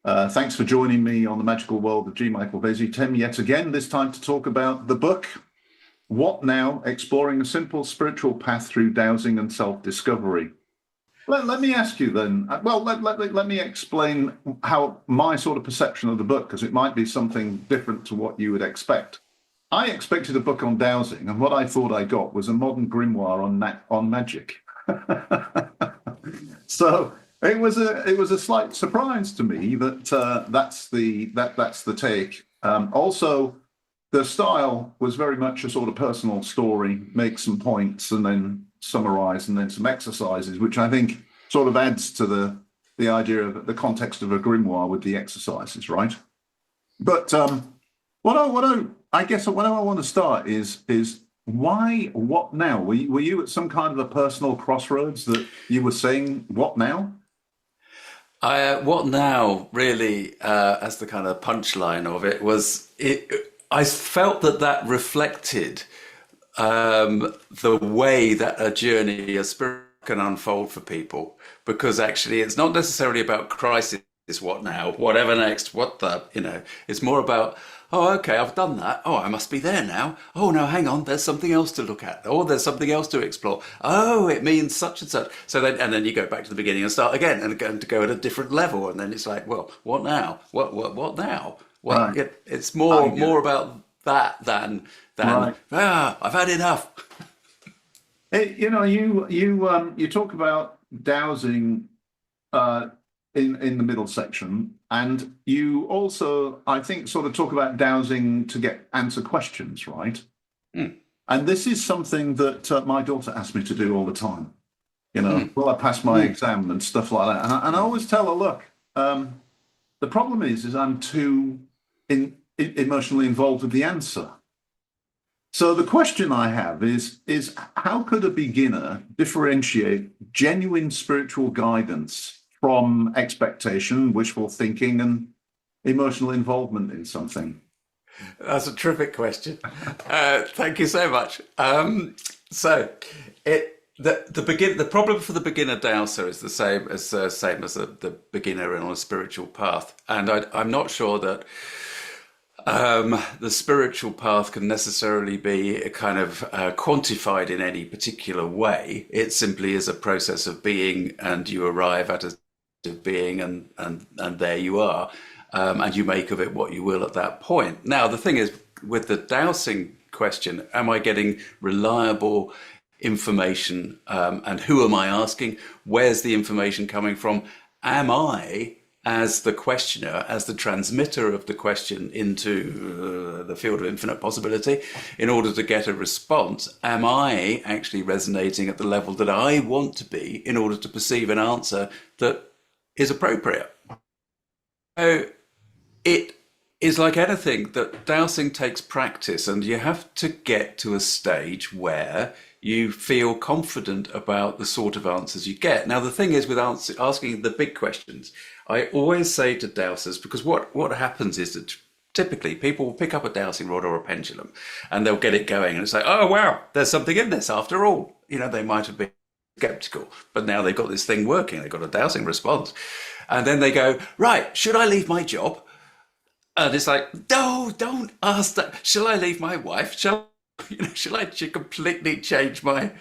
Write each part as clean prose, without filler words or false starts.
Thanks for joining me on the magical world of G. Michael Vasey. Tim, yet again, this time to talk about the book, What Now? Exploring a Simple Spiritual Path Through Dowsing and Self-Discovery. Let me ask you then, let me explain how my sort of perception of the book, because it might be something different to what you would expect. I expected a book on dowsing, and what I thought I got was a modern grimoire on magic. So it was a slight surprise to me that that's the take. Also, the style was very much a sort of personal story, make some points and then summarize, and then some exercises, which I think sort of adds to the idea of the context of a grimoire with the exercises, right? But what I guess what I want to start is why, what now? Were you at some kind of a personal crossroads that you were saying, what now? What now, really, as the kind of punchline of it, was it. I felt that reflected the way that a journey, a spirit can unfold for people, because actually it's not necessarily about crisis, what now, whatever next, it's more about, oh, okay, I've done that. Oh, I must be there now. Oh, no, hang on, there's something else to look at. Oh, there's something else to explore. Oh, it means such and such. So then you go back to the beginning and start again and to go at a different level. And then it's like, well, what now? What now? Well, Right. it's more about that than Right. I've had enough. You talk about dowsing in the middle section, and you also, I think, sort of talk about dowsing to answer questions, right? Mm, And this is something that my daughter asks me to do all the time. mm, Will I pass my mm, exam and stuff like that? And I always tell her, look, the problem is I'm too emotionally involved with the answer. So the question I have is how could a beginner differentiate genuine spiritual guidance from expectation, wishful thinking, and emotional involvement in something? That's a terrific question. Thank you so much. So the problem for the beginner dowser is the same as the beginner on a spiritual path, and I'm not sure that the spiritual path can necessarily be a kind of quantified in any particular way. It simply is a process of being, and you arrive at a state of being, and there you are, and you make of it what you will at that point. Now, the thing is, with the dowsing question, am I getting reliable information, and who am I asking? Where's the information coming from? Am I, as the questioner, as the transmitter of the question into the field of infinite possibility, in order to get a response, am I actually resonating at the level that I want to be in order to perceive an answer that is appropriate? So it is like anything, that dowsing takes practice, and you have to get to a stage where you feel confident about the sort of answers you get. Now, the thing is, with asking the big questions, I always say to dowsers, because what happens is that typically people will pick up a dowsing rod or a pendulum and they'll get it going and it's like, oh, wow, there's something in this after all. They might have been skeptical, but now they've got this thing working. They've got a dowsing response. And then they go, right, should I leave my job? And it's like, no, don't ask that. Shall I leave my wife? Shall I completely change my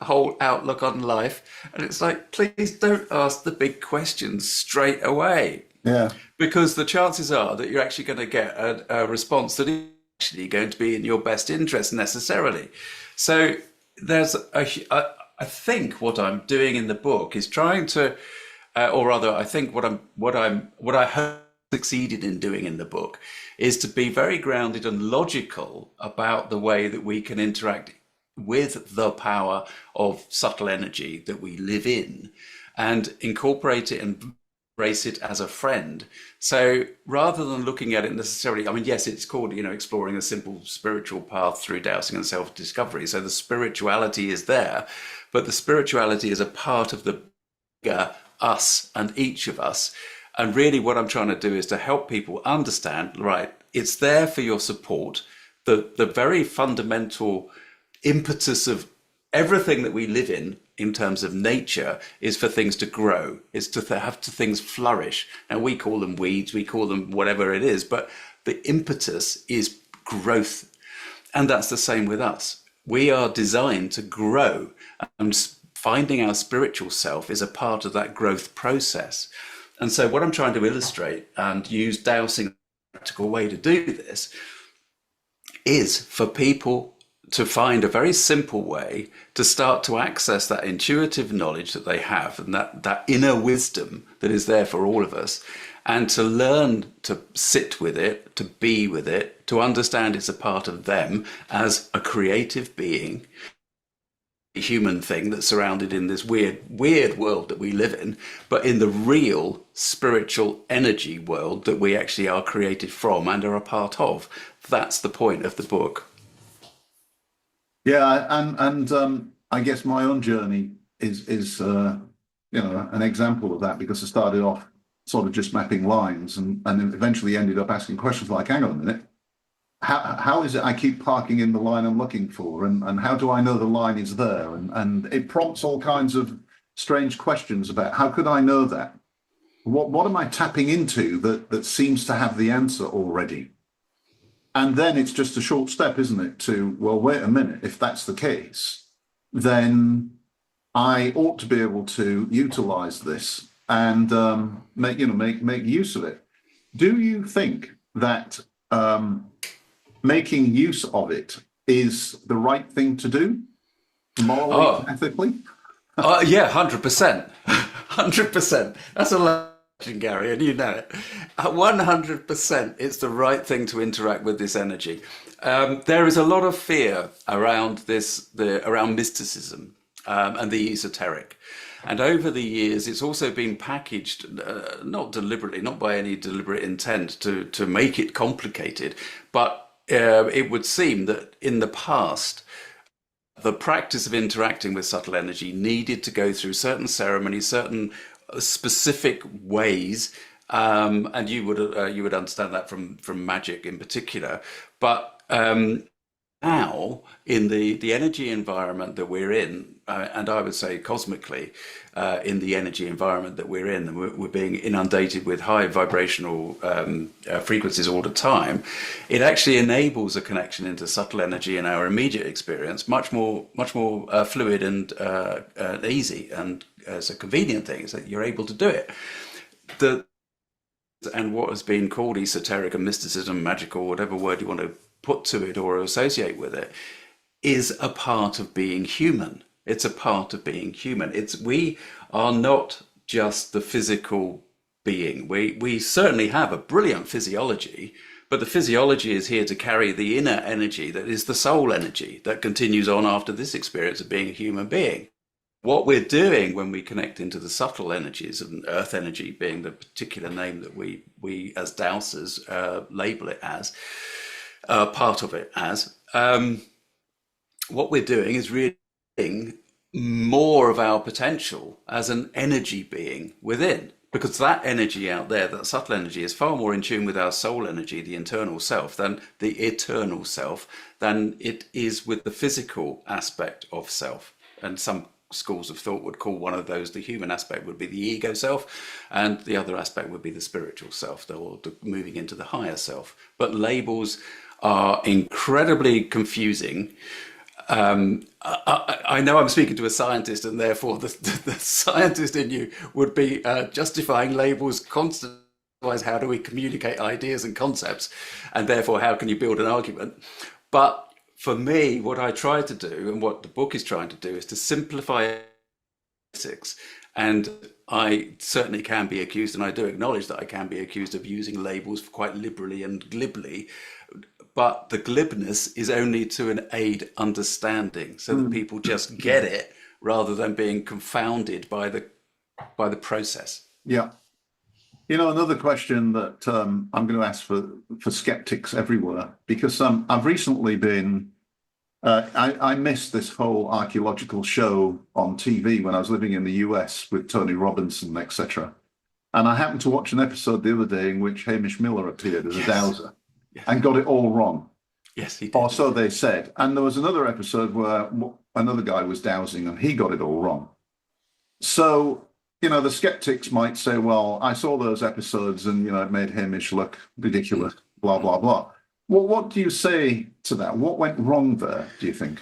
whole outlook on life? And it's like, please don't ask the big questions straight away, Yeah. because the chances are that you're actually going to get a response that is actually going to be in your best interest necessarily. So I think what I'm doing in the book is trying to, or rather, I think what I have succeeded in doing in the book is to be very grounded and logical about the way that we can interact with the power of subtle energy that we live in, and incorporate it and embrace it as a friend. So rather than looking at it necessarily, I mean, yes, it's called, exploring a simple spiritual path through dowsing and self-discovery. So the spirituality is there, but the spirituality is a part of the bigger us and each of us. And really what I'm trying to do is to help people understand, right, it's there for your support. The very fundamental impetus of everything that we live in in terms of nature is for things to grow, is to have to things flourish. And we call them weeds, we call them whatever it is, but the impetus is growth. And that's the same with us. We are designed to grow, and finding our spiritual self is a part of that growth process. And so what I'm trying to illustrate and use dowsing as a practical way to do this is for people to find a very simple way to start to access that intuitive knowledge that they have, and that inner wisdom that is there for all of us, and to learn to sit with it, to be with it, to understand it's a part of them as a creative being, a human thing that's surrounded in this weird world that we live in, but in the real spiritual energy world that we actually are created from and are a part of. That's the point of the book. Yeah, and I guess my own journey is an example of that, because I started off sort of just mapping lines, and eventually ended up asking questions like, hang on a minute, how is it I keep parking in the line I'm looking for, and how do I know the line is there? And it prompts all kinds of strange questions about how could I know that? What am I tapping into that seems to have the answer already? And then it's just a short step, isn't it, to, well, wait a minute, if that's the case, then I ought to be able to utilize this and make use of it. Do you think that making use of it is the right thing to do, morally, ethically? Yeah, 100%. 100%. That's a question, Gary, and you know it. 100% it's the right thing to interact with this energy. There is a lot of fear around around mysticism and the esoteric. And over the years, it's also been packaged, not deliberately, not by any deliberate intent to make it complicated, but it would seem that in the past, the practice of interacting with subtle energy needed to go through certain ceremonies, certain specific ways, and you would understand that from magic in particular. But now, in the energy environment that we're in, and I would say cosmically, in the energy environment that we're in, and we're being inundated with high vibrational frequencies all the time, it actually enables a connection into subtle energy in our immediate experience, much more fluid and easy, and it's a convenient thing, is that you're able to do it. And what has been called esoteric and mysticism, magical, whatever word you want to put to it or associate with it, is a part of being human. It's a part of being human. We are not just the physical being. We certainly have a brilliant physiology, but the physiology is here to carry the inner energy that is the soul energy that continues on after this experience of being a human being. What we're doing when we connect into the subtle energies, and earth energy being the particular name that we as dowsers label it as, part of it as, what we're doing is realizing more of our potential as an energy being within, because that energy out there, that subtle energy, is far more in tune with our soul energy, the internal self, than the eternal self, than it is with the physical aspect of self. And some schools of thought would call one of those, the human aspect would be the ego self, and the other aspect would be the spiritual self, or moving into the higher self. But labels are incredibly confusing. I know I'm speaking to a scientist, and therefore the scientist in you would be justifying labels constantly. Otherwise, how do we communicate ideas and concepts? And therefore, how can you build an argument? But for me, what I try to do, and what the book is trying to do, is to simplify physics. And I certainly can be accused, and I do acknowledge that I can be accused of using labels quite liberally and glibly. But the glibness is only to aid understanding, so that people just get it rather than being confounded by the process. Yeah. Another question that I'm going to ask for skeptics everywhere, because I've recently been, I missed this whole archaeological show on TV when I was living in the US with Tony Robinson, etc. And I happened to watch an episode the other day in which Hamish Miller appeared as a dowser. Yes. And got it all wrong. Yes, he did. Or so they said. And there was another episode where another guy was dowsing and he got it all wrong. So, the skeptics might say, well, I saw those episodes and, it made Hamish look ridiculous, blah, blah, blah. Well, what do you say to that? What went wrong there, do you think?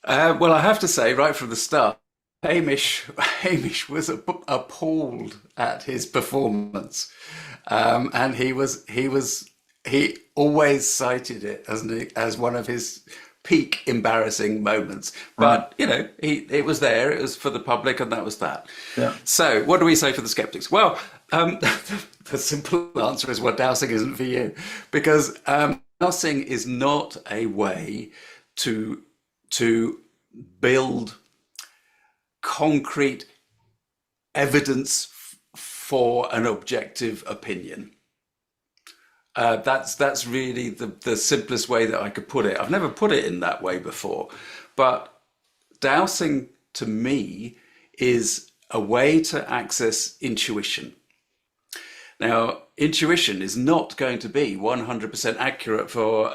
Well, I have to say, right from the start, Hamish was appalled at his performance, and he always cited it as one of his peak embarrassing moments. But it was there. It was for the public, and that was that. Yeah. So, what do we say for the skeptics? Well, the simple answer is, well, dowsing isn't for you, because dowsing is not a way to build concrete evidence for an objective opinion. That's really the simplest way that I could put it. I've never put it in that way before, but dowsing to me is a way to access intuition. Now, intuition is not going to be 100% accurate for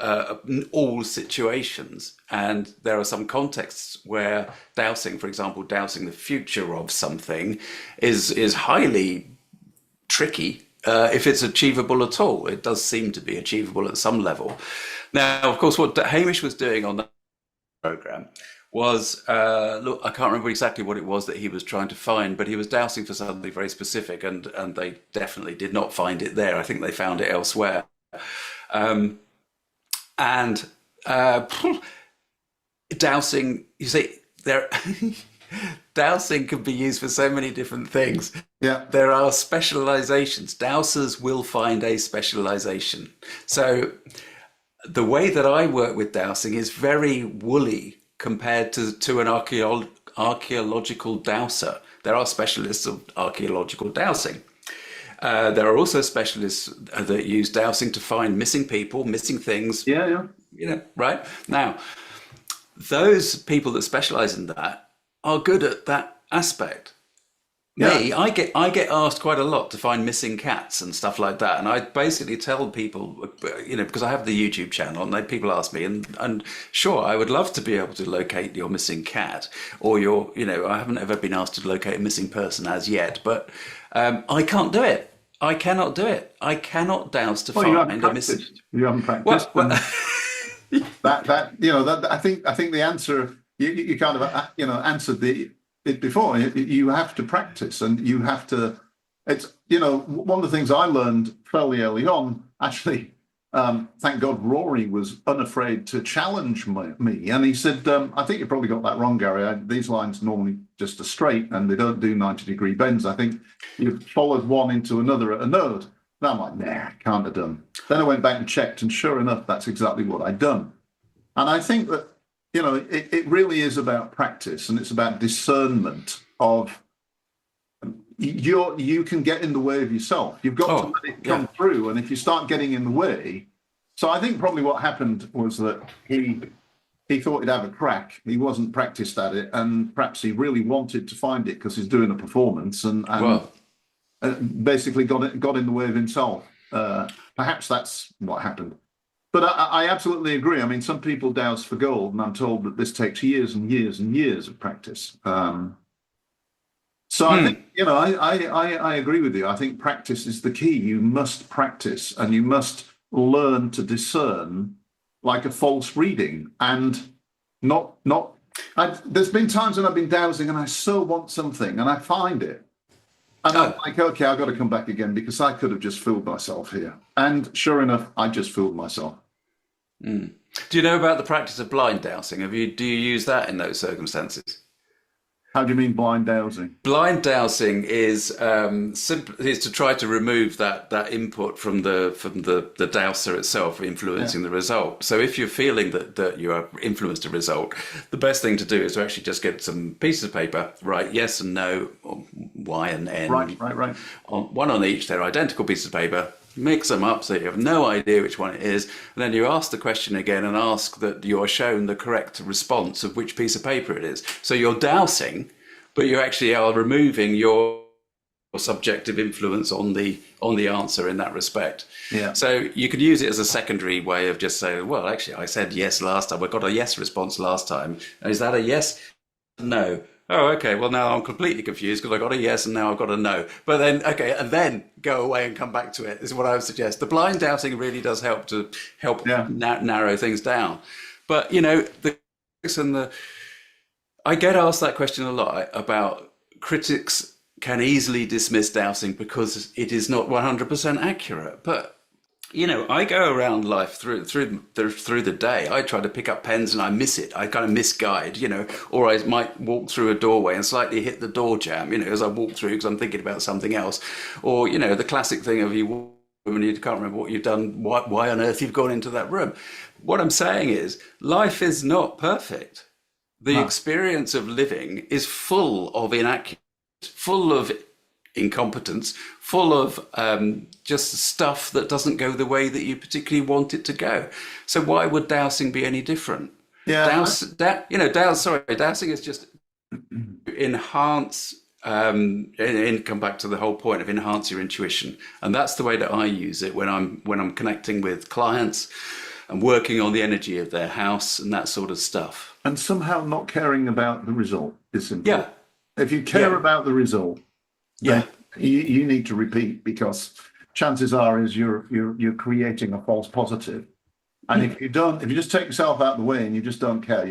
all situations. And there are some contexts where dowsing, for example, dowsing the future of something is highly tricky if it's achievable at all. It does seem to be achievable at some level. Now, of course, what Hamish was doing on that program was, look, I can't remember exactly what it was that he was trying to find, but he was dowsing for something very specific, and they definitely did not find it there. I think they found it elsewhere. Dowsing, you see, dowsing can be used for so many different things. Yeah. There are specializations. Dowsers will find a specialization. So the way that I work with dowsing is very woolly compared to an archaeological dowser. There are specialists of archaeological dowsing. There are also specialists that use dowsing to find missing people, missing things. Yeah. Right? Now, those people that specialize in that are good at that aspect. Me, I get asked quite a lot to find missing cats and stuff like that, and I basically tell people, because I have the YouTube channel, and people ask me, and sure, I would love to be able to locate your missing cat, or I haven't ever been asked to locate a missing person as yet, but I can't do it. I cannot do it. I cannot douse to find a missing. You haven't practiced. Well, I think the answer you kind of answered it before. You have to practice, and you have to. It's one of the things I learned fairly early on. Actually, thank God Rory was unafraid to challenge me, and he said, "I think you probably got that wrong, Gary. These lines normally just are straight, and they don't do 90-degree bends. I think you've followed one into another at a node." And I'm like, "Nah, can't have done." Then I went back and checked, and sure enough, that's exactly what I'd done. And I think that it really is about practice, and it's about discernment of you can get in the way of yourself. You've got to let it come through, and if you start getting in the way. So I think probably what happened was that he thought he'd have a crack. He wasn't practiced at it, and perhaps he really wanted to find it because he's doing a performance, and basically got in the way of himself. Perhaps that's what happened. But I absolutely agree. I mean, some people douse for gold, and I'm told that this takes years and years and years of practice. So I think, I agree with you. I think practice is the key. You must practice, and you must learn to discern like a false reading, and there's been times when I've been dowsing and I so want something and I find it. And I'm like, okay, I've got to come back again because I could have just fooled myself here. And sure enough, I just fooled myself. Do you know about the practice of blind dowsing? Do you use that in those circumstances? How do you mean blind dowsing? Blind dowsing is to try to remove that input from the dowser itself, influencing the result. So if you're feeling that you are influenced a result, the best thing to do is to actually just get some pieces of paper, write yes and no, or Y and N. Right. One on each. They're identical pieces of paper. Mix them up so you have no idea which one it is, and then you ask the question again and ask that you're shown the correct response of which piece of paper it is. So you're dowsing, but you actually are removing your or subjective influence on the answer in that respect. Yeah. So you could use it as a secondary way of just saying, well, actually, I said yes last time. I got a yes response last time. Is that a yes? No. Oh, okay. Well, now I'm completely confused because I got a yes and now I've got a no. But then, okay, and then go away and come back to it is what I would suggest. The blind doubting really does help to Yeah. narrow things down. But I get asked that question a lot about critics can easily dismiss dowsing because it is not 100% accurate. But I go around life through the day. I try to pick up pens and I miss it. I kind of misguide, or I might walk through a doorway and slightly hit the door jamb, as I walk through because I'm thinking about something else. Or, the classic thing of you can't remember what you've done, why on earth you've gone into that room. What I'm saying is life is not perfect. The experience of living is full of inaccuracy, full of incompetence, full of just stuff that doesn't go the way that you particularly want it to go. So why would dowsing be any different? Yeah. Dowsing is just enhance and come back to the whole point of enhance your intuition, and that's the way that I use it when I'm connecting with clients and working on the energy of their house and that sort of stuff. And somehow not caring about the result is important. Yeah. If you care about the result, then you need to repeat, because chances are is you're creating a false positive. And if you just take yourself out of the way and you just don't care,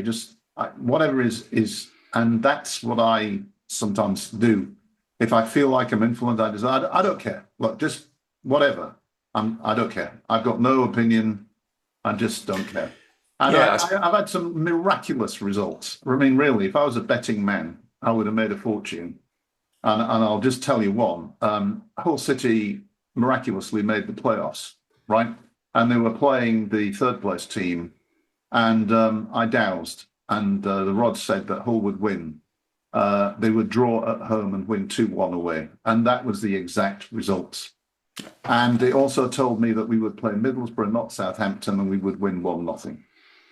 whatever is, and that's what I sometimes do. If I feel like I'm influenced, I don't care. Look, just whatever. I don't care. I've got no opinion. I just don't care. And I've had some miraculous results. I mean, really, if I was a betting man, I would have made a fortune. And I'll just tell you one. Hull City miraculously made the playoffs, right? And they were playing the third place team, and I dowsed, and the rods said that Hull would win. They would draw at home and win 2-1 away, and that was the exact results. And they also told me that we would play Middlesbrough, not Southampton, and we would win 1-0,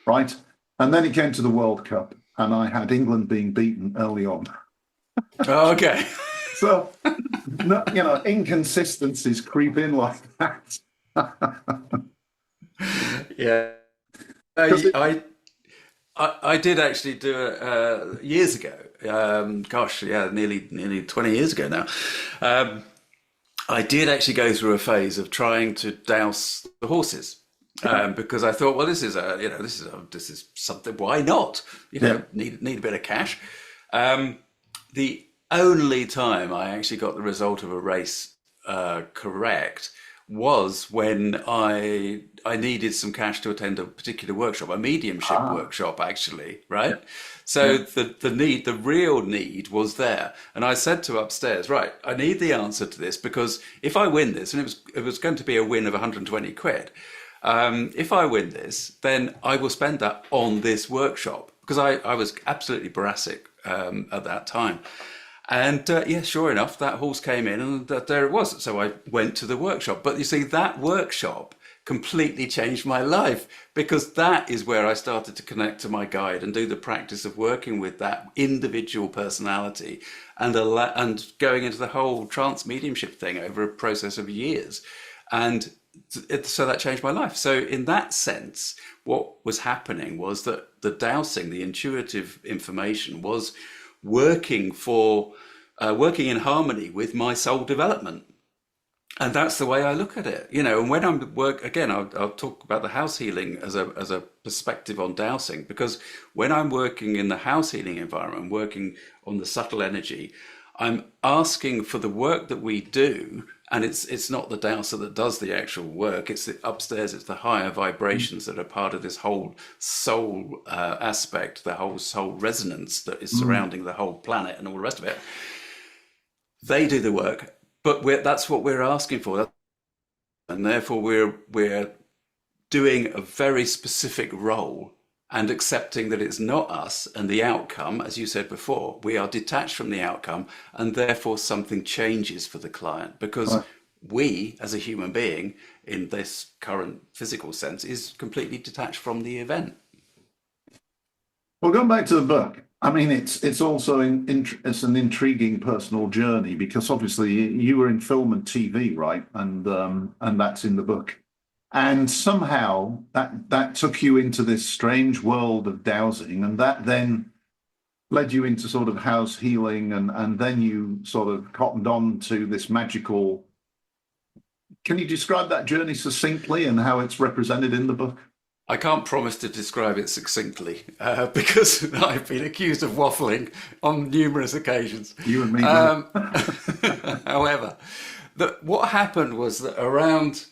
right? And then it came to the World Cup, and I had England being beaten early on. Oh, okay. So, inconsistencies creep in like that. Yeah. I did actually do it years ago. Nearly 20 years ago now. I did actually go through a phase of trying to douse the horses. Because I thought, well, this is something. Why not? Need a bit of cash. The only time I actually got the result of a race correct was when I needed some cash to attend a particular workshop, a mediumship workshop, actually, right? So the real need was there, and I said to upstairs, right, I need the answer to this, because if I win this, and it was going to be a win of 120 quid. If I win this, then I will spend that on this workshop, because I was absolutely brassic at that time. And sure enough, that horse came in, and there it was. So I went to the workshop. But you see, that workshop completely changed my life, because that is where I started to connect to my guide and do the practice of working with that individual personality and going into the whole trance mediumship thing over a process of years. And so that changed my life. So in that sense, what was happening was that the dowsing, the intuitive information, was working in harmony with my soul development. And that's the way I look at it, and when I'm I'll talk about the house healing as a perspective on dowsing, because when I'm working in the house healing environment, working on the subtle energy, I'm asking for the work that we do. And it's not the dowser that does the actual work. It's upstairs. It's the higher vibrations that are part of this whole soul aspect, the whole soul resonance that is surrounding the whole planet and all the rest of it. They do the work, but that's what we're asking for, and therefore we're doing a very specific role and accepting that it's not us, and the outcome, as you said before, we are detached from the outcome, and therefore something changes for the client, because we, as a human being, in this current physical sense, is completely detached from the event. Well, going back to the book, I mean, it's also it's an intriguing personal journey because obviously you were in film and TV, right? And that's in the book. And somehow that took you into this strange world of dowsing, and that then led you into sort of house healing, and then you sort of cottoned on to this magical. Can you describe that journey succinctly and how it's represented in the book? I can't promise to describe it succinctly because I've been accused of waffling on numerous occasions. You and me Um, both. however, what happened was that around,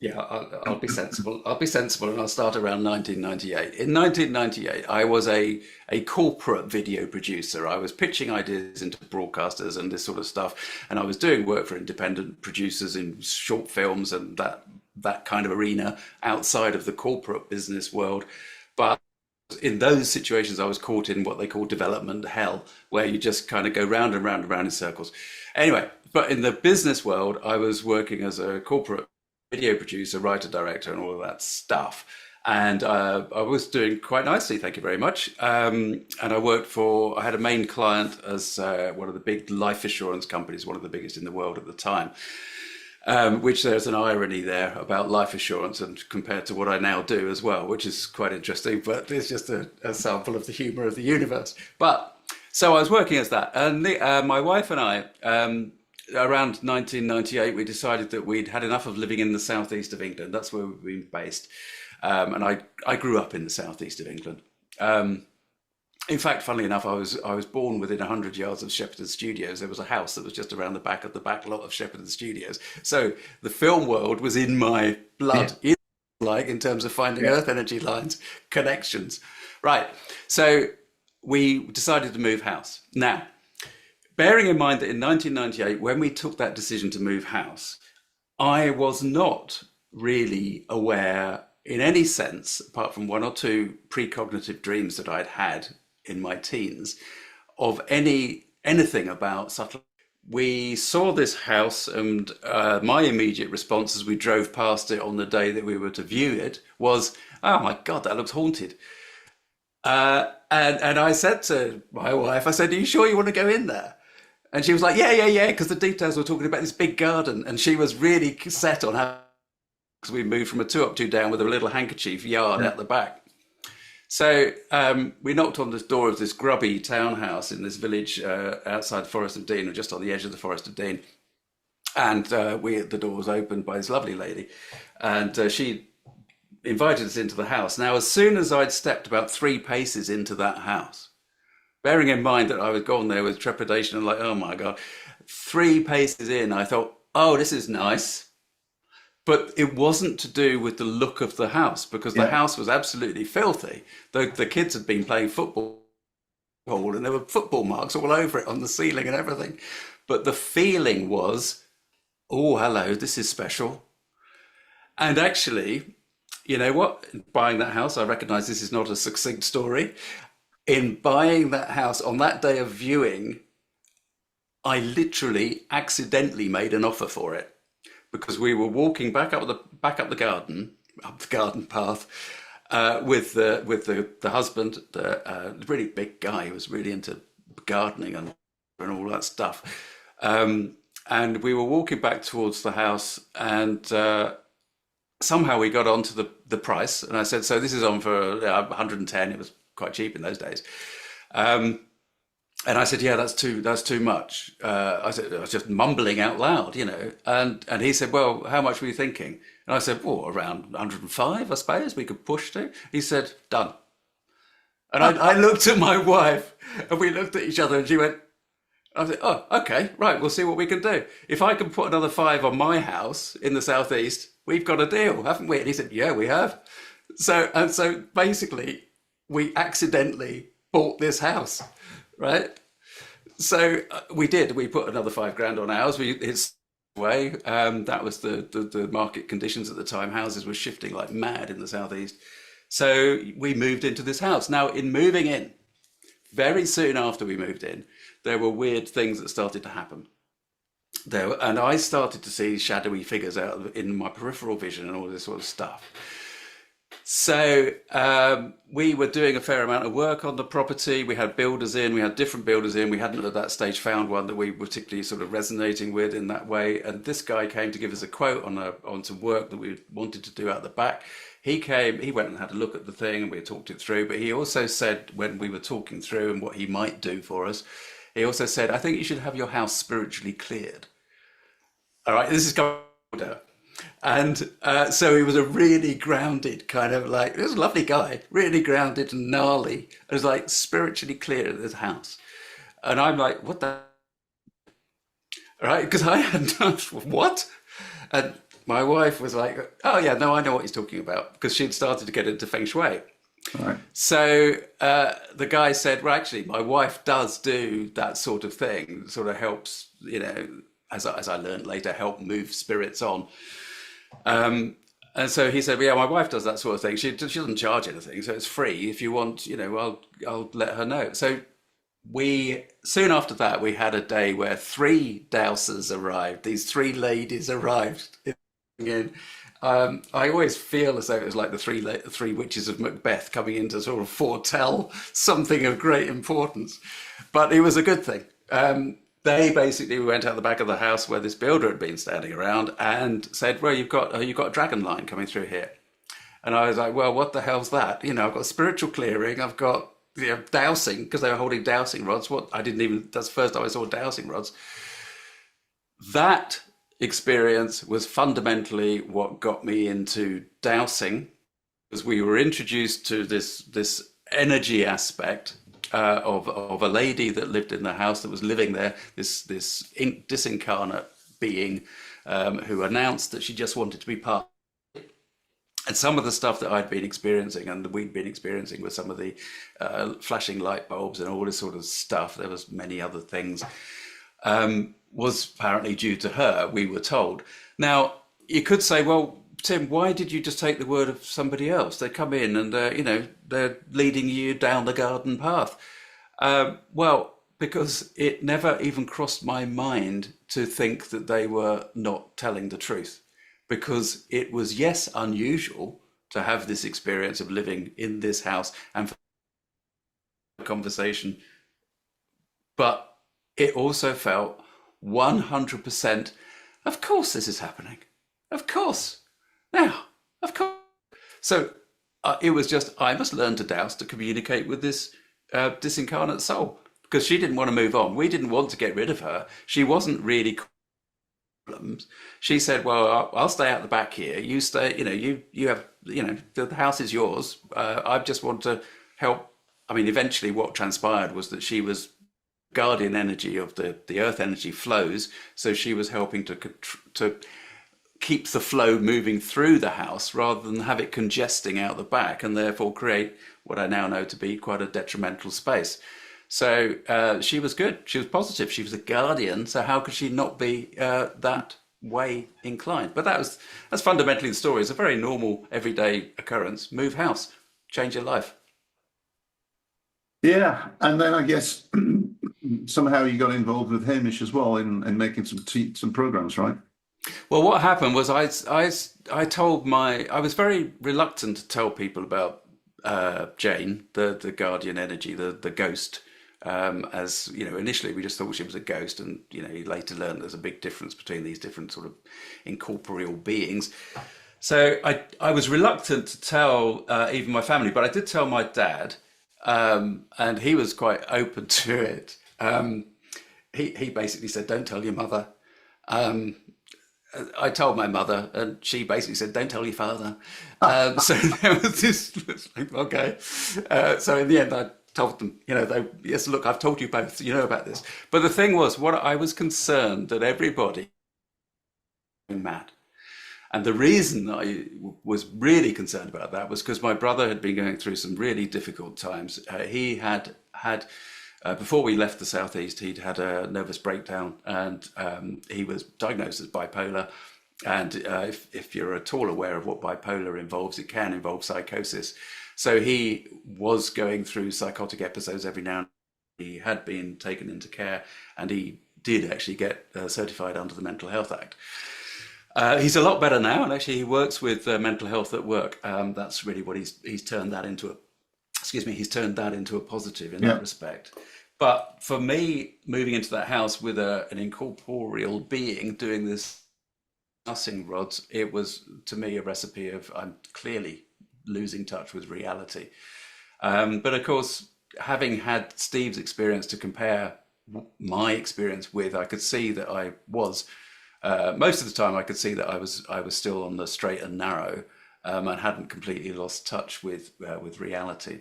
yeah, I'll be sensible. I'll be sensible, and I'll start around 1998. In 1998, I was a corporate video producer. I was pitching ideas into broadcasters and this sort of stuff, and I was doing work for independent producers in short films and that kind of arena outside of the corporate business world. But in those situations, I was caught in what they call development hell, where you just kind of go round and round and round in circles. Anyway, but in the business world, I was working as a corporate video producer, writer, director, and all of that stuff. And I was doing quite nicely, thank you very much. And I had a main client as one of the big life assurance companies, one of the biggest in the world at the time. Which there's an irony there about life assurance and compared to what I now do as well, which is quite interesting, but it's just a sample of the humor of the universe. But so I was working as that, and my wife and I, around 1998, we decided that we'd had enough of living in the southeast of England. That's where we've been based. And I grew up in the southeast of England. In fact, funnily enough, I was born within 100 yards of Shepperton Studios. There was a house that was just around the back of the back lot of Shepperton Studios. So the film world was in my blood, like in terms of finding Earth energy lines, connections. Right. So we decided to move house. Now, bearing in mind that in 1998, when we took that decision to move house, I was not really aware in any sense, apart from one or two precognitive dreams that I'd had in my teens, of anything about subtle. We saw this house, and my immediate response as we drove past it on the day that we were to view it was, "Oh my God, that looks haunted." And I said to my wife, I said, "Are you sure you want to go in there?" And she was like, yeah, because the details were talking about this big garden, and she was really set on how. Because we moved from a two up, two down with a little handkerchief yard out the back. So we knocked on the door of this grubby townhouse in this village outside Forest of Dean, or just on the edge of the Forest of Dean. And the door was opened by this lovely lady, and she invited us into the house. Now, as soon as I'd stepped about 3 paces into that house, bearing in mind that I was gone there with trepidation and like, oh my God, 3 paces in, I thought, oh, this is nice. But it wasn't to do with the look of the house, because the house was absolutely filthy. The kids had been playing football, and there were football marks all over it on the ceiling and everything. But the feeling was, oh, hello, this is special. And actually, you know what? In buying that house, I recognize this is not a succinct story. In buying that house, on that day of viewing, I literally accidentally made an offer for it. Because we were walking back up the garden path, with the husband, the really big guy who was really into gardening and all that stuff, and we were walking back towards the house, and somehow we got onto the price, and I said, "So this is on for 110." It was quite cheap in those days. And I said, "Yeah, that's too much." I was just mumbling out loud, you know. And he said, "Well, how much were you thinking?" And I said, "Well, around 105, I suppose we could push to." He said, "Done." And I looked at my wife, and we looked at each other, and she went, I said, "Oh, okay, right, we'll see what we can do. If I can put another 5 on my house in the southeast, we've got a deal, haven't we?" And he said, "Yeah, we have." So basically, we accidentally bought this house. Right, so we did. We put another 5 grand on ours. It's way. That was the market conditions at the time. Houses were shifting like mad in the southeast. So we moved into this house. Now, in moving in, very soon after we moved in, there were weird things that started to happen. And I started to see shadowy figures in my peripheral vision and all this sort of stuff. So we were doing a fair amount of work on the property. We had builders in, we had different builders in. We hadn't at that stage found one that we were particularly sort of resonating with in that way. And this guy came to give us a quote on some work that we wanted to do out the back. He came, he went and had a look at the thing and we talked it through. But he also said, when we were talking through and what he might do for us, he also said, I think you should have your house spiritually cleared. All right, this is going down. And so he was a really grounded kind of like, he was a lovely guy, really grounded and gnarly. It was like spiritually clear at his house. And I'm like, what the? All right, because I hadn't done, what? And my wife was like, oh yeah, no, I know what he's talking about, because she'd started to get into Feng Shui. Right. So the guy said, well, actually, my wife does do that sort of thing, sort of helps, as I learned later, help move spirits on. And so he said, well, yeah, my wife does that sort of thing. She doesn't charge anything, so it's free. If you want, I'll let her know. So soon after that, we had a day where 3 dowsers arrived. These 3 ladies arrived in. I always feel as though it was like the three witches of Macbeth coming in to sort of foretell something of great importance, but it was a good thing. They basically went out the back of the house where this builder had been standing around and said, well, you've got a dragon line coming through here. And I was like, well, what the hell's that? I've got spiritual clearing. I've got dowsing, because they were holding dowsing rods. That's the first time I saw dowsing rods. That experience was fundamentally what got me into dowsing, because we were introduced to this energy aspect of a lady that lived in the house, that was living there, this disincarnate being who announced that she just wanted to be part. And some of the stuff that I'd been experiencing and that we'd been experiencing with some of the flashing light bulbs and all this sort of stuff, there was many other things, was apparently due to her, we were told. Now, you could say, well, Tim, why did you just take the word of somebody else? They come in and, they're leading you down the garden path. Well, because it never even crossed my mind to think that they were not telling the truth. Because it was, yes, unusual to have this experience of living in this house and for a conversation, but it also felt 100%, of course this is happening. Of course. Now, of course. So it was just, I must learn to douse to communicate with this disincarnate soul, because she didn't want to move on. We didn't want to get rid of her. She wasn't really problems. She said, well, I'll stay out the back here. You stay, you have, the house is yours. I just want to help. I mean, eventually what transpired was that she was guardian energy of the earth energy flows. So she was helping to keep the flow moving through the house rather than have it congesting out the back, and therefore create what I now know to be quite a detrimental space. So she was good. She was positive. She was a guardian. So how could she not be that way inclined? But that's fundamentally the story. It's a very normal, everyday occurrence. Move house, change your life. Yeah, and then I guess somehow you got involved with Hamish as well in making some programs, right? Well, what happened was I was very reluctant to tell people about Jane, the guardian energy, the ghost. As initially we just thought she was a ghost, and you later learned there's a big difference between these different sort of incorporeal beings. So I was reluctant to tell even my family, but I did tell my dad, and he was quite open to it. He basically said, "Don't tell your mother." I told my mother, and she basically said, "Don't tell your father." So there was this, okay. So in the end, I told them, yes, look, I've told you both, about this. But the thing was, what I was concerned that everybody was mad. And the reason I was really concerned about that was because my brother had been going through some really difficult times. He had before we left the Southeast, he'd had a nervous breakdown, and he was diagnosed as bipolar. And if you're at all aware of what bipolar involves, it can involve psychosis. So he was going through psychotic episodes every now and then. He had been taken into care, and he did actually get certified under the Mental Health Act. He's a lot better now, and actually he works with mental health at work. That's really what he's turned that into a, excuse me, he's turned that into a positive in that Yeah. respect. But for me, moving into that house with an incorporeal being doing this dowsing rods, it was to me a recipe of I'm clearly losing touch with reality. But of course, having had Steve's experience to compare my experience with, I could see that I was most of the time. I could see that I was still on the straight and narrow, and hadn't completely lost touch with reality.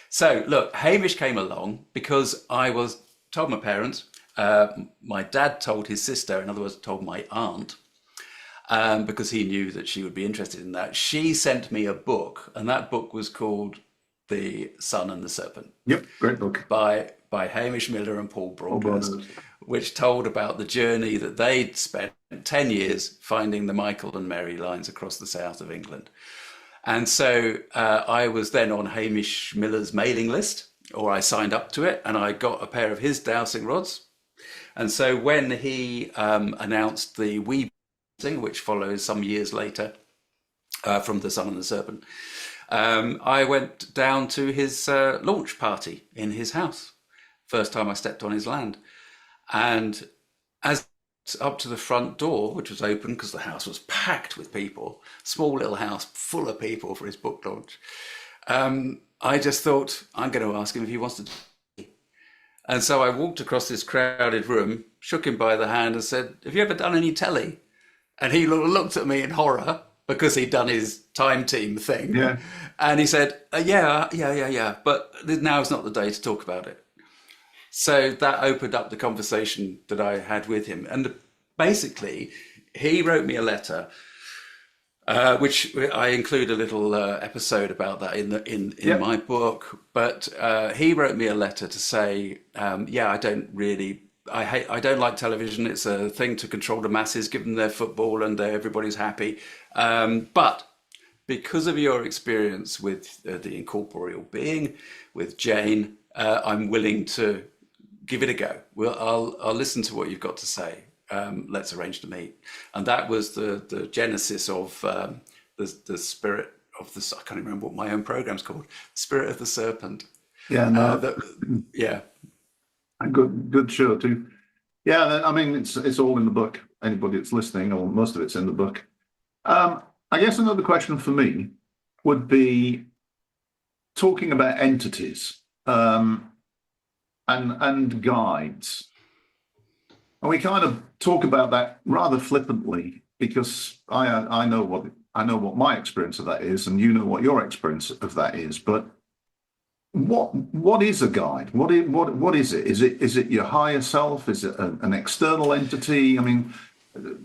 So look, Hamish came along because I was told my parents. My dad told his sister, in other words, told my aunt, because he knew that she would be interested in that. She sent me a book, and that book was called The Sun and the Serpent Yep. Great book. by Hamish Miller and Paul All Broadhurst, brothers. which told about the journey that they'd spent 10 years finding the Michael and Mary lines across the south of England. And so I was then on Hamish Miller's mailing list, or I signed up to it, and I got a pair of his dowsing rods. And so when he announced the Wee thing, which follows some years later from The Sun and the Serpent, I went down to his launch party in his house. First time I stepped on his land. And as up to the front door, which was open because the house was packed with people, small little house full of people for his book launch, I just thought, I'm going to ask him if he wants to. And so I walked across this crowded room, shook him by the hand and said, have you ever done any telly? And he looked at me in horror because he'd done his time team thing. Yeah. And he said, yeah, but now is not the day to talk about it. So that opened up the conversation that I had with him. And basically, he wrote me a letter, which I include a little episode about that in Yep. my book. But he wrote me a letter to say, I don't like television. It's a thing to control the masses, give them their football, and everybody's happy. But because of your experience with the incorporeal being, with Jane, I'm willing to give it a go. I'll listen to what you've got to say. Let's arrange to meet. And that was the genesis of the spirit of the. I can't remember what my own program's called. Spirit of the Serpent. Yeah. No. Yeah. Good show too. Yeah. I mean, it's all in the book. Anybody that's listening, or most of it's in the book. I guess another question for me would be talking about entities and guides. And we kind of talk about that rather flippantly because I know what my experience of that is, and you know what your experience of that is. But what is a guide? What is it? Is it your higher self? Is it an external entity? I mean,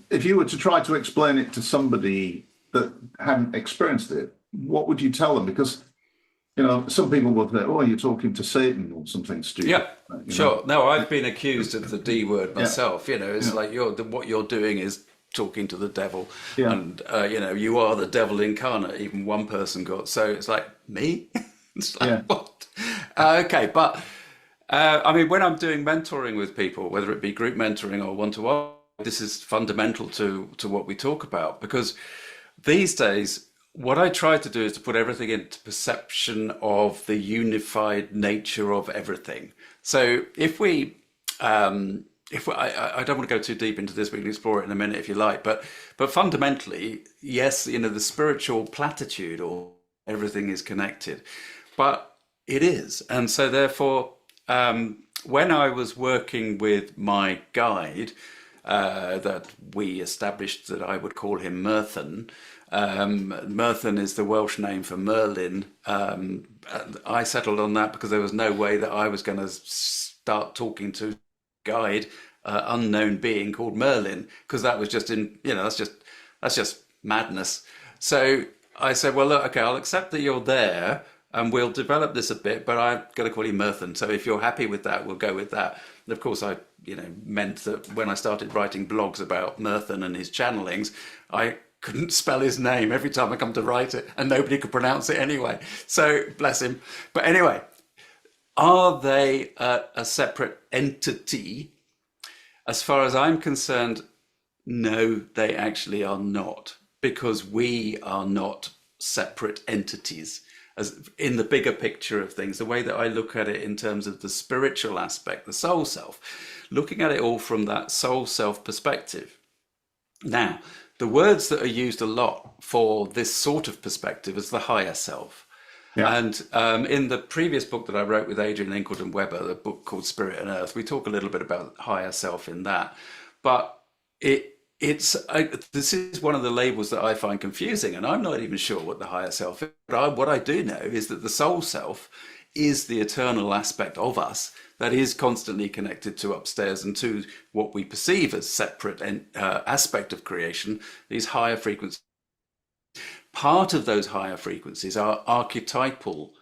if you were to try to explain it to somebody that hadn't experienced it, what would you tell them? Because some people would say, "Oh, you're talking to Satan or something stupid." Yeah, sure. No, I've been accused of the D word myself. It's like what you're doing is talking to the devil, and you are the devil incarnate. Even one person got. So it's like me. It's like what? Okay, but I mean, when I'm doing mentoring with people, whether it be group mentoring or one-to-one, this is fundamental to what we talk about, because these days, what I try to do is to put everything into perception of the unified nature of everything. So if I don't want to go too deep into this, we can explore it in a minute if you like, but fundamentally, yes, the spiritual platitude or everything is connected, but it is. And so therefore, when I was working with my guide, that we established that I would call him Merthin. Merthin is the Welsh name for Merlin. I settled on that because there was no way that I was going to start talking to a guide, unknown being called Merlin, because that was just that's just madness. So I said, well, look, okay, I'll accept that you're there and we'll develop this a bit, but I'm going to call you Merthin. So if you're happy with that, we'll go with that. And of course, I meant that when I started writing blogs about Merthin and his channelings, I couldn't spell his name every time I come to write it, and nobody could pronounce it anyway. So bless him. But anyway, are they a separate entity? As far as I'm concerned, No, they actually are not, because we are not separate entities. As in the bigger picture of things, the way that I look at it in terms of the spiritual aspect, the soul self, looking at it all from that soul self perspective. Now, the words that are used a lot for this sort of perspective is the higher self. Yeah. And in the previous book that I wrote with Adrian Incledon Weber, the book called Spirit and Earth, we talk a little bit about higher self in that. But this is one of the labels that I find confusing, and I'm not even sure what the higher self is. But what I do know is that the soul self is the eternal aspect of us that is constantly connected to upstairs and to what we perceive as separate aspect of creation, these higher frequencies. Part of those higher frequencies are archetypal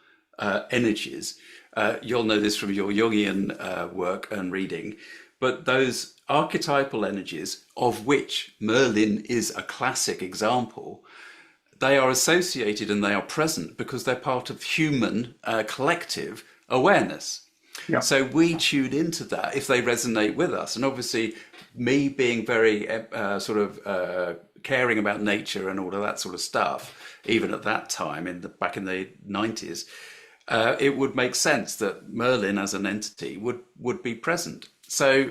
energies. You'll know this from your Jungian work and reading, but those archetypal energies, of which Merlin is a classic example, they are associated and they are present because they're part of human collective awareness. Yeah. So we tune into that if they resonate with us. And obviously, me being very caring about nature and all of that sort of stuff, even at that time, back in the 90s, it would make sense that Merlin as an entity would be present. So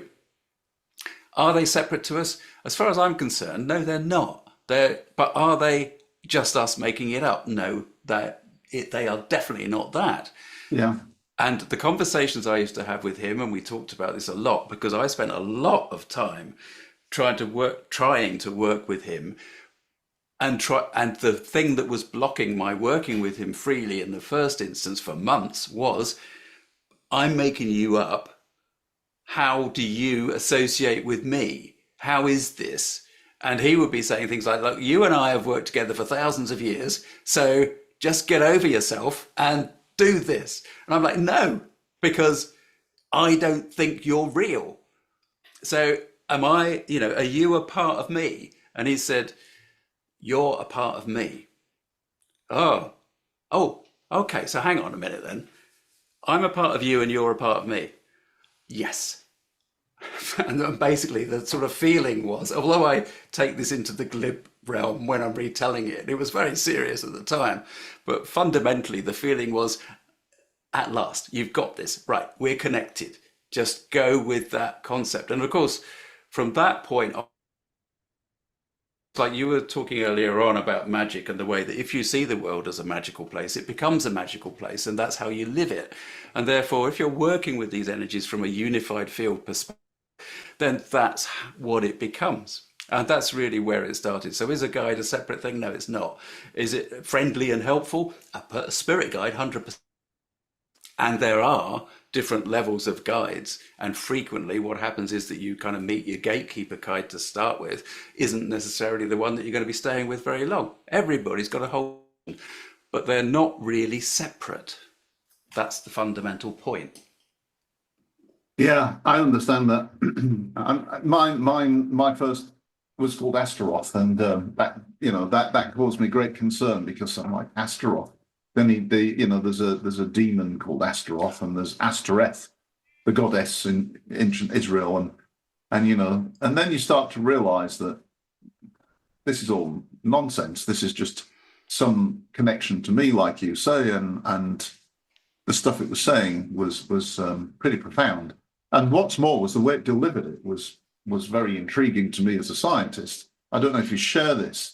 are they separate to us? As far as I'm concerned, no, they're not. But are they just us making it up? No, they are definitely not that. Yeah. And the conversations I used to have with him, and we talked about this a lot, because I spent a lot of time trying to work with him, and the thing that was blocking my working with him freely in the first instance for months was, I'm making you up. How do you associate with me? How is this? And he would be saying things like, look, you and I have worked together for thousands of years, so just get over yourself and do this. And I'm like, no, because I don't think you're real. So are you a part of me? And he said, you're a part of me. Oh, okay. So hang on a minute then. I'm a part of you and you're a part of me. Yes. And then basically the sort of feeling was, although I take this into the glib realm when I'm retelling it, it was very serious at the time. But fundamentally, the feeling was, at last, you've got this. Right, we're connected. Just go with that concept. And of course, from that point on, like you were talking earlier on about magic and the way that if you see the world as a magical place, it becomes a magical place, and that's how you live it. And therefore, if you're working with these energies from a unified field perspective, then that's what it becomes. And that's really where it started. So is a guide a separate thing? No, it's not. Is it friendly and helpful? A spirit guide, 100%. And there are different levels of guides. And frequently what happens is that you kind of meet your gatekeeper guide to start with, isn't necessarily the one that you're going to be staying with very long. Everybody's got a whole, but they're not really separate. That's the fundamental point. Yeah, I understand that. My first was called Astaroth, and that caused me great concern, because I'm like, Astaroth. Then there's a demon called Astaroth, and there's Astareth, the goddess in ancient Israel, and then you start to realize that this is all nonsense. This is just some connection to me, like you say, and the stuff it was saying was pretty profound. And what's more was the way it delivered it was very intriguing to me as a scientist. I don't know if you share this,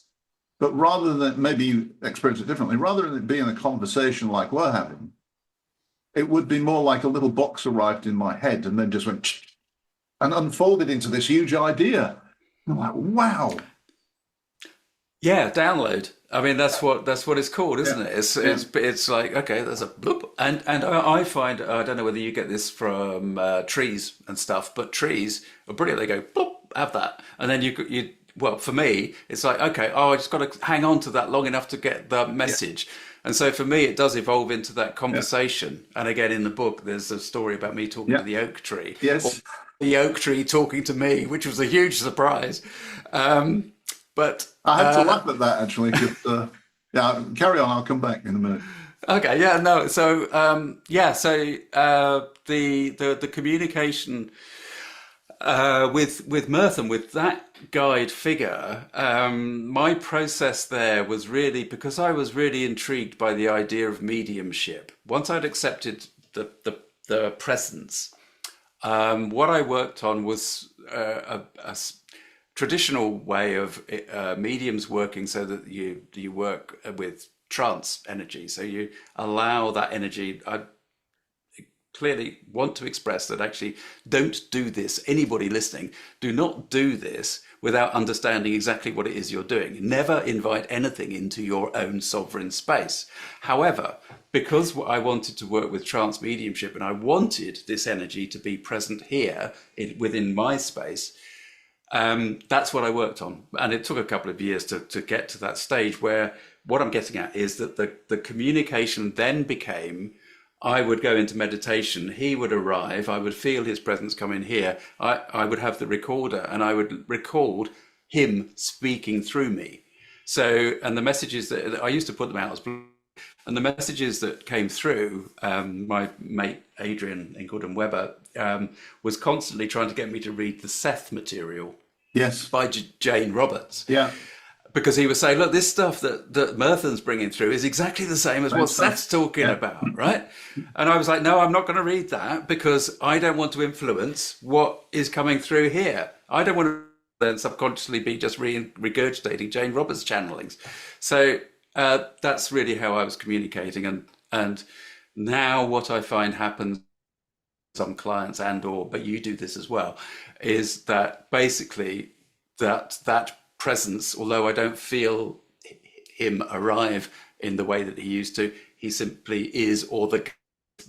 but rather than, maybe you experience it differently, rather than it being a conversation like we're having, it would be more like a little box arrived in my head and then just went and unfolded into this huge idea. I'm like, wow. Yeah, download. I mean, that's what it's called, isn't it? It's like, okay, there's a bloop, and I find, I don't know whether you get this from trees and stuff, but trees are brilliant. They go bloop, have that, and then you well, for me, it's like, okay, I just got to hang on to that long enough to get the message. And so for me, it does evolve into that conversation. And again, in the book, there's a story about me talking to the oak tree. Yes. Or the oak tree talking to me, which was a huge surprise. But I had to laugh at that, actually. Carry on. I'll come back in a minute. Okay. Yeah. No. So the communication with Merton, with that guide figure, my process there was really because I was really intrigued by the idea of mediumship. Once I'd accepted the presence, what I worked on was traditional way of mediums working, so that you work with trance energy. So you allow that energy. I clearly want to express that actually don't do this. Anybody listening, do not do this without understanding exactly what it is you're doing. Never invite anything into your own sovereign space. However, because I wanted to work with trance mediumship and I wanted this energy to be present here within my space, that's what I worked on. And it took a couple of years to get to that stage where what I'm getting at is that the communication then became, I would go into meditation, he would arrive, I would feel his presence come in here, I would have the recorder and I would record him speaking through me. So, and the messages that I used to put them out as, and the messages that came through, my mate Adrian Ingleton Weber was constantly trying to get me to read the Seth material. Yes. By Jane Roberts. Yeah. Because he was saying, look, this stuff that Merton's bringing through is exactly the same as what Seth's talking about, right? And I was like, no, I'm not going to read that because I don't want to influence what is coming through here. I don't want to then subconsciously be just regurgitating Jane Roberts' channelings. So that's really how I was communicating. And now what I find happens, some clients but you do this as well, is that basically that presence, although I don't feel him arrive in the way that he used to, he simply is, or the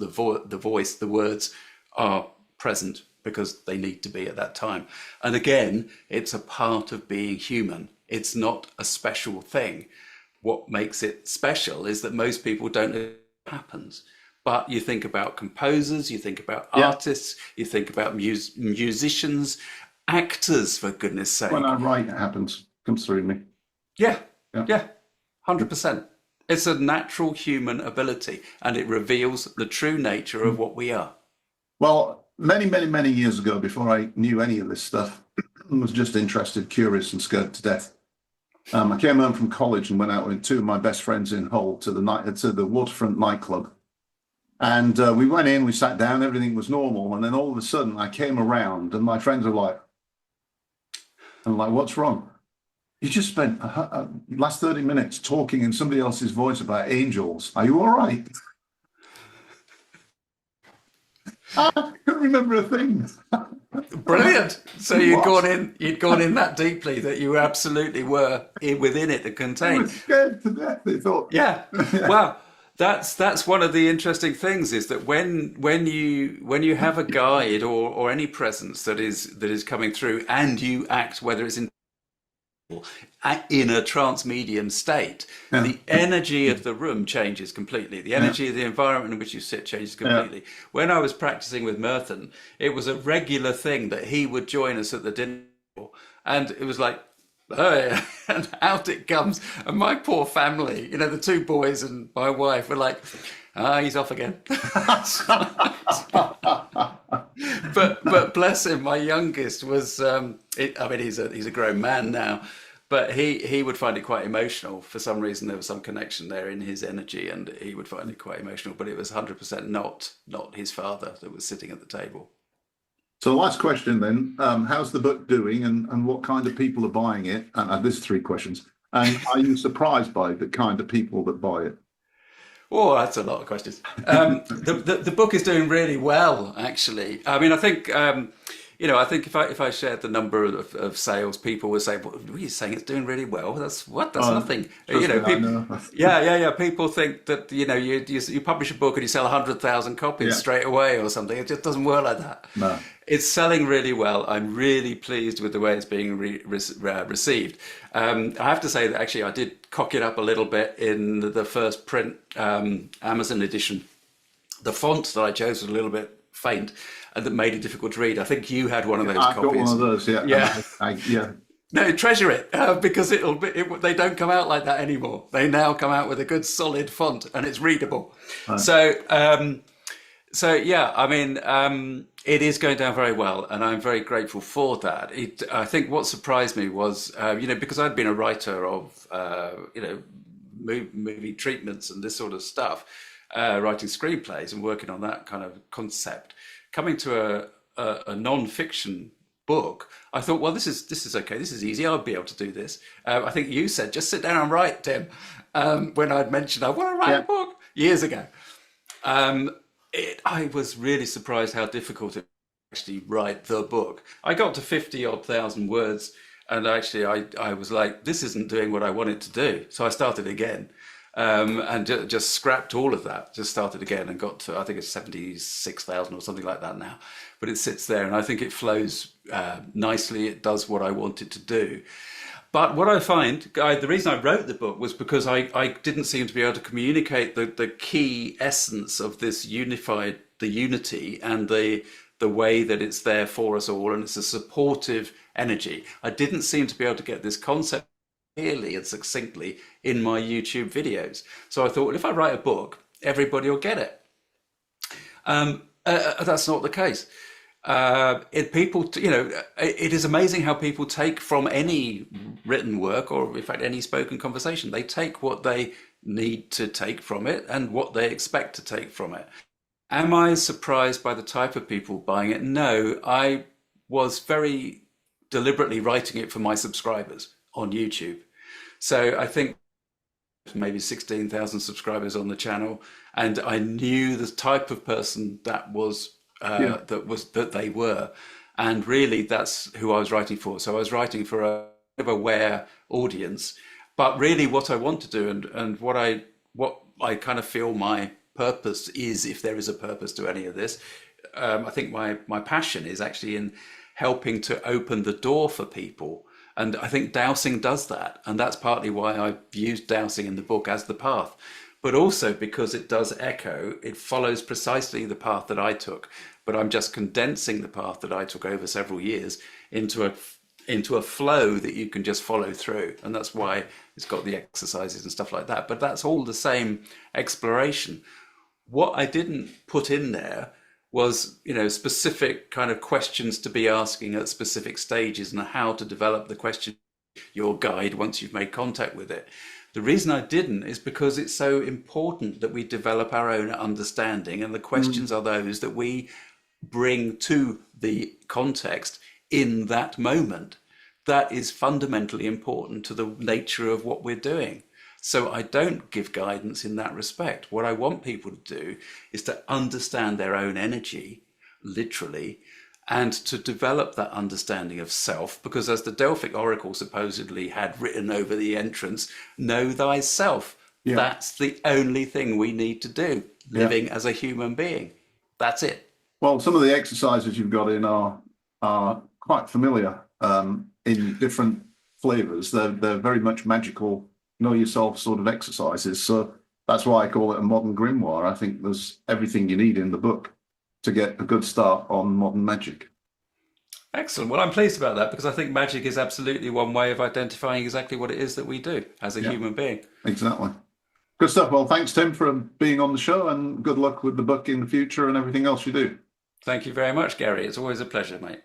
voice, the words are present because they need to be at that time. And again, it's a part of being human. It's not a special thing. What makes it special is that most people don't know what happens. But you think about composers, you think about artists, you think about musicians, actors, for goodness sake. When I write, it happens, comes through me. Yeah, 100%. It's a natural human ability, and it reveals the true nature of what we are. Well, many, many, many years ago, before I knew any of this stuff, I was just interested, curious, and scared to death. I came home from college and went out with two of my best friends in Hull to the waterfront nightclub. And we went in, we sat down, everything was normal. And then all of a sudden I came around and my friends were like, I'm like, what's wrong? You just spent last 30 minutes talking in somebody else's voice about angels. Are you all right? I couldn't remember a thing. Brilliant. So you'd gone in that deeply that you absolutely were within it and contained. I was scared to death, they thought. Yeah. Wow. That's one of the interesting things, is that when you have a guide or any presence that is coming through and you act, whether it's in a trance medium state, the energy of the room changes completely. The energy of the environment in which you sit changes completely. When I was practicing with Merton, it was a regular thing that he would join us at the dinner table, and it was like, oh yeah, and out it comes. And my poor family, the two boys and my wife were like, he's off again. but bless him, my youngest was, he's a grown man now, but he would find it quite emotional. For some reason, there was some connection there in his energy, and he would find it quite emotional, but it was 100% not his father that was sitting at the table. So last question then, how's the book doing and what kind of people are buying it? And there's 3 questions. And are you surprised by the kind of people that buy it? Oh, that's a lot of questions. The book is doing really well, actually. I mean, I think, I think if I shared the number of sales, people would say, "What are you saying? It's doing really well." That's nothing. People think that you publish a book and you sell 100,000 copies straight away or something. It just doesn't work like that. No. It's selling really well. I'm really pleased with the way it's being received. I have to say that actually I did cock it up a little bit in the first print Amazon edition. The font that I chose was a little bit faint, and that made it difficult to read. I think you had one of those copies. I've got one of those, yeah. No, treasure it, because they don't come out like that anymore. They now come out with a good solid font and it's readable. Right. So yeah, I mean, It is going down very well, and I'm very grateful for that. I think what surprised me was, because I'd been a writer of, movie treatments and this sort of stuff, writing screenplays and working on that kind of concept. Coming to a non-fiction book, I thought, well, this is okay. This is easy. I'll be able to do this. I think you said, just sit down and write, Tim, when I'd mentioned I want to write a book years ago. I was really surprised how difficult it was to actually write the book. I got to 50 odd thousand words, and actually I was like, this isn't doing what I want it to do. So I started again, and just scrapped all of that, just started again and got to, I think it's 76,000 or something like that now. But it sits there, and I think it flows nicely. It does what I want it to do. But what I find, the reason I wrote the book was because I didn't seem to be able to communicate the key essence of this the unity and the way that it's there for us all, and it's a supportive energy. I didn't seem to be able to get this concept clearly and succinctly in my YouTube videos. So I thought, well, if I write a book, everybody will get it. That's not the case. It is amazing how people take from any written work, or in fact any spoken conversation, they take what they need to take from it and what they expect to take from it. Am I surprised by the type of people buying it? No, I was very deliberately writing it for my subscribers on YouTube. So I think maybe 16,000 subscribers on the channel, and I knew the type of person that they were, and really that's who I was writing for. So I was writing for a aware audience, but really what I want to do, and what I kind of feel my purpose is, if there is a purpose to any of this, I think my passion is actually in helping to open the door for people. And I think Dowsing does that, and that's partly why I've used Dowsing in the book as the path, but also because it does echo, it follows precisely the path that I took, but I'm just condensing the path that I took over several years into a flow that you can just follow through. And that's why it's got the exercises and stuff like that. But that's all the same exploration. What I didn't put in there was, specific kind of questions to be asking at specific stages, and how to develop the question, your guide, once you've made contact with it. The reason I didn't is because it's so important that we develop our own understanding, and the questions are those that we bring to the context in that moment. That is fundamentally important to the nature of what we're doing. So I don't give guidance in that respect. What I want people to do is to understand their own energy, literally, and to develop that understanding of self, because as the Delphic Oracle supposedly had written over the entrance, know thyself. Yeah. That's the only thing we need to do, living as a human being. That's it. Well, some of the exercises you've got in are quite familiar in different flavors. They're very much magical, know yourself sort of exercises. So that's why I call it a modern grimoire. I think there's everything you need in the book to get a good start on modern magic. Excellent. Well, I'm pleased about that, because I think magic is absolutely one way of identifying exactly what it is that we do as a human being. Exactly. Good stuff. Well, thanks, Tim, for being on the show, and good luck with the book in the future and everything else you do. Thank you very much, Gary. It's always a pleasure, mate.